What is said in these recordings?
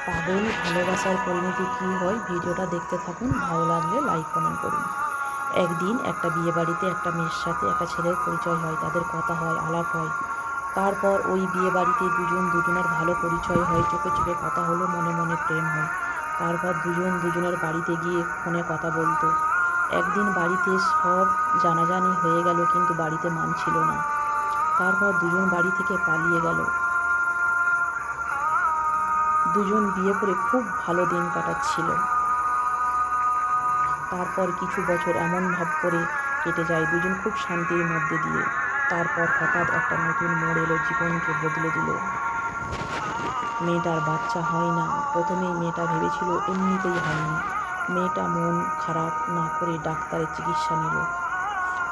পাগল ভালোবাসার পরিণতি কী হয় ভিডিওটা দেখতে থাকুন। ভালো লাগলে লাইক কমেন্ট করুন। একদিন একটা বিয়েবাড়িতে একটা মেয়ের সাথে একটা ছেলের পরিচয় হয়, তাদের কথা হয়, আলাপ হয়। তারপর ওই বিয়েবাড়িতে দুজন দুজনের ভালো পরিচয় হয়, চোখে চোখে কথা হলো, মনে মনে প্রেম হয়। তারপর দুজন দুজনের বাড়িতে গিয়ে ফোনে কথা বলতো। একদিন বাড়িতে সব জানাজানি হয়ে গেল, কিন্তু বাড়িতে মানছিল না। তারপর দুজন বাড়ি থেকে পালিয়ে গেল। দুজন বিয়ে করে খুব ভালো দিন কাটাচ্ছিল। তারপর কিছু বছর এমন ভাব করে কেটে যায়, দুজন খুব শান্তির মধ্যে দিয়ে। তারপর হঠাৎ একটা নতুন মোড় এলো, জীবনকে বদলে দিল। মেয়েটার বাচ্চা হয় না। প্রথমেই মেয়েটা ভেবেছিল এমনিতেই হয়নি। মেয়েটা মন খারাপ না করে ডাক্তারের চিকিৎসা নিল।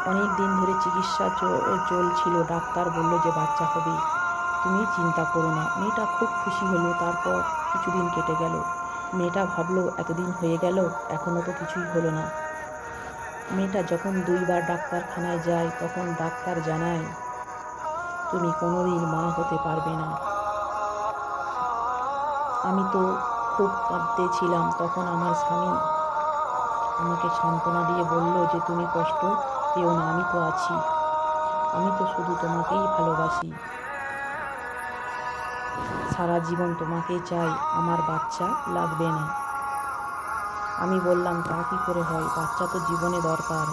অনেক দিন ধরে চিকিৎসা চলছিল। ডাক্তার বলল যে বাচ্চা হবে, তুমি চিন্তা করো না। মেয়েটা খুব খুশি হলো। তারপর কিছুদিন কেটে গেল। মেয়েটা ভাবলো এতদিন হয়ে গেল, এখনও তো কিছুই হলো না। মেয়েটা যখন 2বার ডাক্তারখানায় যায়, তখন ডাক্তার জানায় তুমি কোনোদিন মা হতে পারবে না। আমি তো খুব কাঁদতেছিলাম। তখন আমার স্বামী আমাকে সান্ত্বনা দিয়ে বলল যে তুমি কষ্ট পেও না, আমি তো আছি। আমি তো শুধু তোমাকেই ভালোবাসি। সারা জীবন তোমাকেই চাই, আমার বাচ্চা লাগবে না। আমি বললাম তা কী করে হয়, বাচ্চা তো জীবনে দরকার।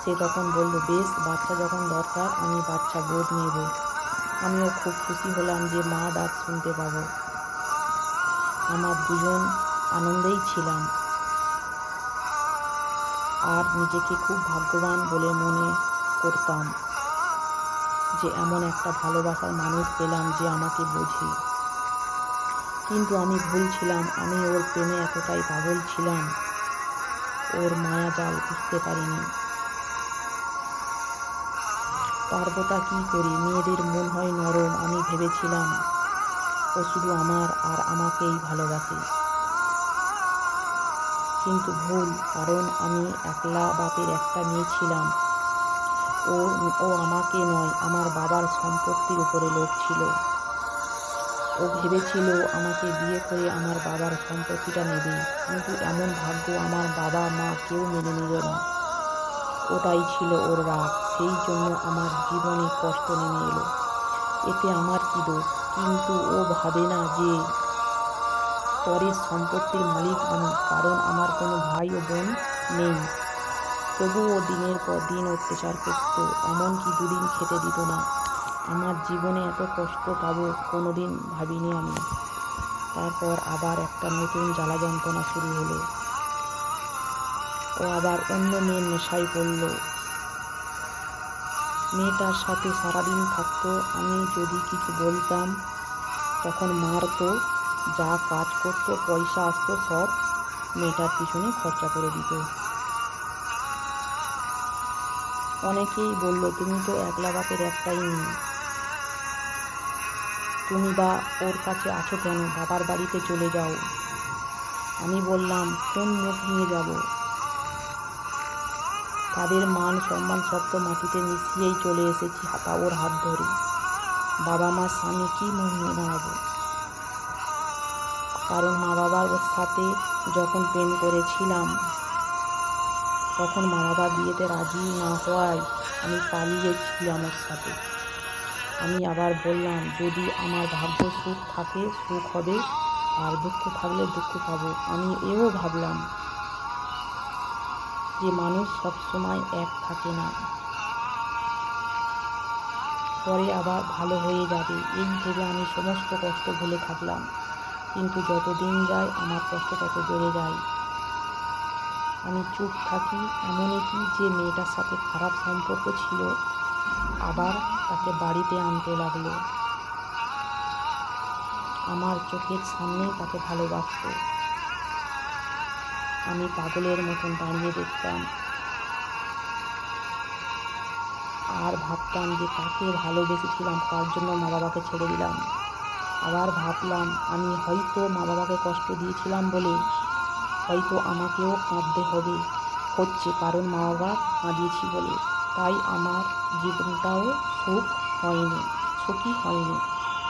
সে তখন বলল বেশ, বাচ্চা যখন দরকার আমি বাচ্চা গোদ নেব। আমিও খুব খুশি হলাম যে মা ডাক শুনতে পাবো। আমার দুজন আনন্দেই ছিলাম, আর নিজেকে খুব ভাগ্যবান বলে মনে করতাম যে এমন একটা ভালোবাসার মানুষ পেলাম যে আমাকে বোঝে। কিন্তু আমি ভুল ছিলাম। আমি ওর প্রেমে এতটাই পাগল ছিলাম, ওর মায়াজাল বুঝতে পারিনি। পারবোটা কী করে, মেয়েদের মন হয় নরম। আমি ভেবেছিলাম ও শুধু আমার আর আমাকেই ভালোবাসে। কিন্তু ভুল, কারণ আমি একলা বাপের একটা মেয়ে ছিলাম। ও আমাকে নয়, আমার বাবার সম্পত্তির উপরে লোভ ছিল। ও ভেবেছিল আমাকে বিয়ে করে আমার বাবার সম্পত্তিটা নেবে, কিন্তু এমন ভাগ্য আমার বাবা মা কেউ মেনে নিল না। ওটাই ছিল ওর রাগ। সেই জন্য আমার জীবনে কষ্ট নেমে এলো। এতে আমার কী দোষ? কিন্তু ও ভাবে না যে পরের সম্পত্তির মালিক আমি, কারণ আমার কোনো ভাই ও বোন নেই। তবুও দিনের পর দিন অত্যাচার করত, এমনকি দুদিন খেতে দিত না। আমার জীবনে এত কষ্ট পাবো কোনোদিন ভাবিনি আমি। তারপর আবার একটা নতুন জ্বালা যন্ত্রণা শুরু হলো। ও আবার অন্য মেয়ের নেশায় পড়ল। মেয়েটার সাথে সারাদিন থাকতো। আমি যদি কিছু বলতাম তখন মারতো। যা কাজ করতো, পয়সা আসতো, সব মেয়েটার পিছনে খরচা করে দিত। অনেকেই বলল তুমি তো একলা বাপের একটাই মেয়ে, তুমি বা ওর কাছে আছো কেন, বাবার বাড়িতে চলে যাও। আমি বললাম কোন মুখ নিয়ে যাব? তাদের মান সম্মান সব তো মাটিতে মিশিয়েই চলে এসেছি ওর হাত ধরে। বাবা মার সামনে কী মুখ নিয়ে দাঁড়াবো? কারণ মা বাবার ওর সাথে যখন প্রেম করেছিলাম, তখন মা বাবা বিয়েতে রাজি না হওয়ায় আমি পালিয়েছিলাম ওর সাথে। আমি আবার বললাম যদি আমার ভাগ্য সুখ থাকে সুখ হবে, আর দুঃখ থাকলে দুঃখ পাবো। আমি এও ভাবলাম যে মানুষ সবসময় এক থাকে না, পরে আবার ভালো হয়ে যাবে। এই ভেবে আমি সমস্ত কষ্ট ভুলে থাকলাম। কিন্তু যত দিন যায় আমার কষ্ট তত বেড়ে যায়। আমি চুপ থাকি। এমনই কি যে মেয়েটার সাথে খারাপ সম্পর্ক ছিল, আবার তাকে বাড়িতে আনতে লাগলো। আমার চোখের সামনেই তাকে ভালোবাসতো। আমি পাগলের মতন দাঁড়িয়ে দেখতাম আর ভাবতাম যে কাকে ভালোবেসেছিলাম, কার জন্য মা বাবাকে ছেড়ে দিলাম। আবার ভাবলাম আমি হয়তো মা বাবাকে কষ্ট দিয়েছিলাম বলে হয়তো আমাকেও কাঁদতে হচ্ছে, কারণ মা বাবা কাঁদিয়েছি বলে। তাই আমার জীবনটাও সুখী হয়নি।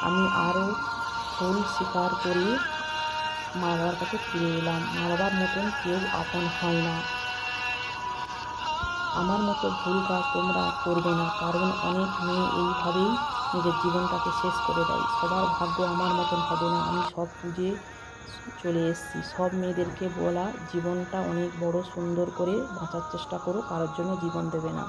আমি আরও ভুল স্বীকার করে মা বাবার কাছে ফিরে এলাম। মা বাবার মতন কেউ আপন হয় না। আমার মতো ভুল কাজ তোমরা করবে না, কারণ অনেক মেয়ে এইভাবেই নিজের জীবনটাকে শেষ করে দেয়। সবার ভাগ্য আমার মতন হবে না, আমি সব বুঝে চলে এসেছি। সব মেয়েদেরকে বলা, জীবনটা অনেক বড়, সুন্দর করে বাঁচার চেষ্টা করো, কারোর জন্য জীবন দেবে না।